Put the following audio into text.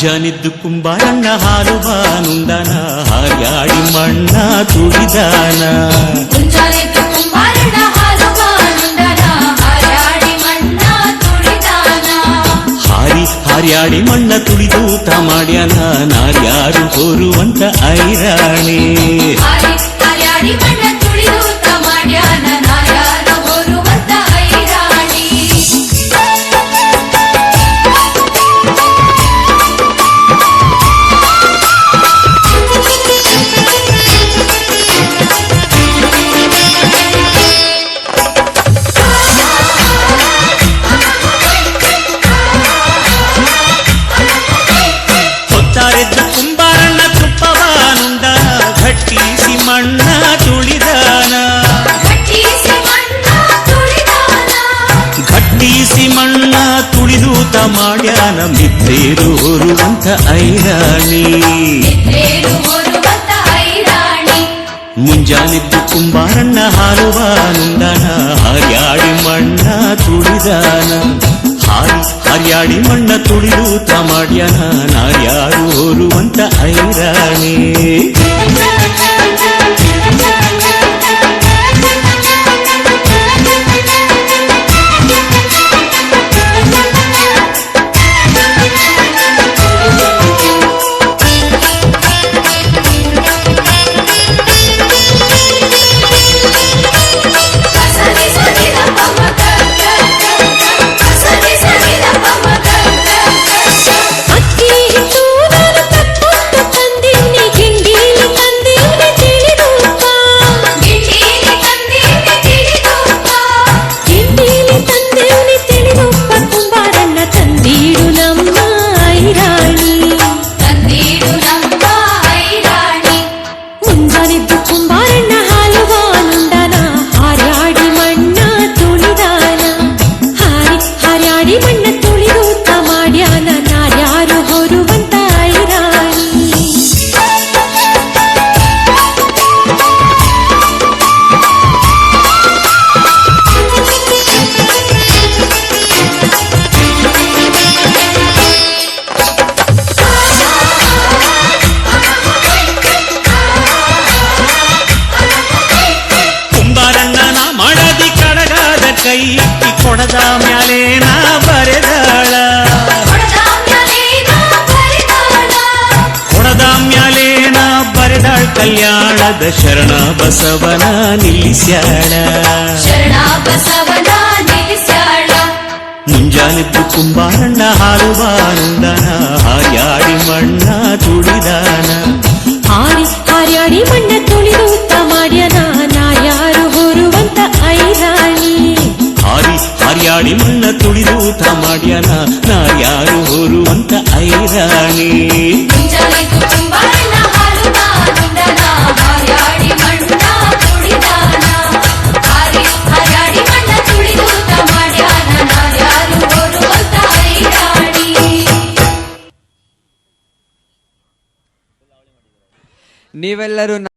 ಮುಂಜಾನಿದ್ದು ಕುಂಬಾರಣ್ಣ ಹಾಲು ಬಾನುಂಡನ ಹಾರ್ಯಾಡಿ ಮಣ್ಣ ತುಳಿದಾನ. ಮುಂಜಾನಿದ್ದು ಕುಂಬಾರಣ್ಣ ಹಾಲು ಬಾನುಂಡನ ಹಾರ್ಯಾಡಿ ಮಣ್ಣ ತುಳಿದಾನ. ಹಾರ್ಯಾಡಿ ಮಣ್ಣ ತುಳಿದೂಟ ಮಾಡ್ಯಾನ ನಾರ್ಯಾರು ಹೋರುವಂತ ಐರಾಣಿ. ಹಾರ್ಯಾಡಿ ಮಣ್ಣ ತುಳಿದೂಟ ಮಾಡ್ಯಾನ ನಾರ್ಯಾರು ಹೋರುವಂತ ಐರಾಣಿ. ಹೊತ್ತಾರೆದ್ದು ಕುಂಬಾರಣ್ಣ ತುಪ್ಪವಾನುಂಡ ಘಟ್ಟಿಸಿ ಮಣ್ಣ ತುಳಿದಾನ. ಘಟ್ಟಿಸಿ ಮಣ್ಣ ತುಳಿದೂತ ಮಾಡ್ಯಾನ ಮಿತ್ರೇರು ಹೊರುವಂತ ಐರಾಣಿ. ಮುಂಜಾನಿದ್ದು ಕುಂಬಾರಣ್ಣ ಹಾಲು ಬಾನುಂಡನ ಹಾರ್ಯಾಡಿ ಮಣ್ಣ ತುಳಿದಾನ. ಹಾರ್ಯಾಡಿ ಮಣ್ಣ ತುಳಿದೂತ ಮಾಡ್ಯಾನ ನಾರ್ಯಾರು ಹೋರುವಂತ ಐರಾಣಿ. ಕೈ ಕೊಡದ ಮ್ಯಾಲೇನ ಬರೆದಾಳ. ಕೊಡದ ಮ್ಯಾಲೇನ ಬರೆದಾಳ ಕಲ್ಯಾಣದ ಶರಣ ಬಸವನ ನಿಲ್ಲಿಸ್ಯಾಳ. ಮುಂಜಾನಿದ್ದು ಕುಂಬಾರಣ್ಣ ಹಾಲು ಬಾನುಂಡನ ಹಾರ್ಯಾಡಿ ಮಣ್ಣ ತುಳಿದಾನ. ಹಾರ್ಯಾಡಿ ಮಣ್ಣ ತುಳಿದೂತ ಮಾಡ್ಯಾನ ನಾರ್ಯಾರು ಹೋರುವಂತ ಐರಾಣಿ. ಹಾರ್ಯಾಡಿ ಮಣ್ಣ ತುಳಿದೂತ ಮಾಡ್ಯಾನ ನಾರ್ಯಾರು ಹೋರುವಂತ ಐರಾಣಿ. ಮುಂಜಾನಿದ್ದು ಕುಂಬಾರಣ್ಣ ಹಾಲು ಬಾನುಂಡನ ಹಾರ್ಯಾಡಿ ಮಣ್ಣ ತುಳಿದಾನ. ಹಾರ್ಯಾಡಿ ಮಣ್ಣ ತುಳಿದೂತ ಮಾಡ್ಯಾನ ನಾರ್ಯಾರು ಹೋರುವಂತ ಐರಾಣಿ. ನೀವೆಲ್ಲರೂ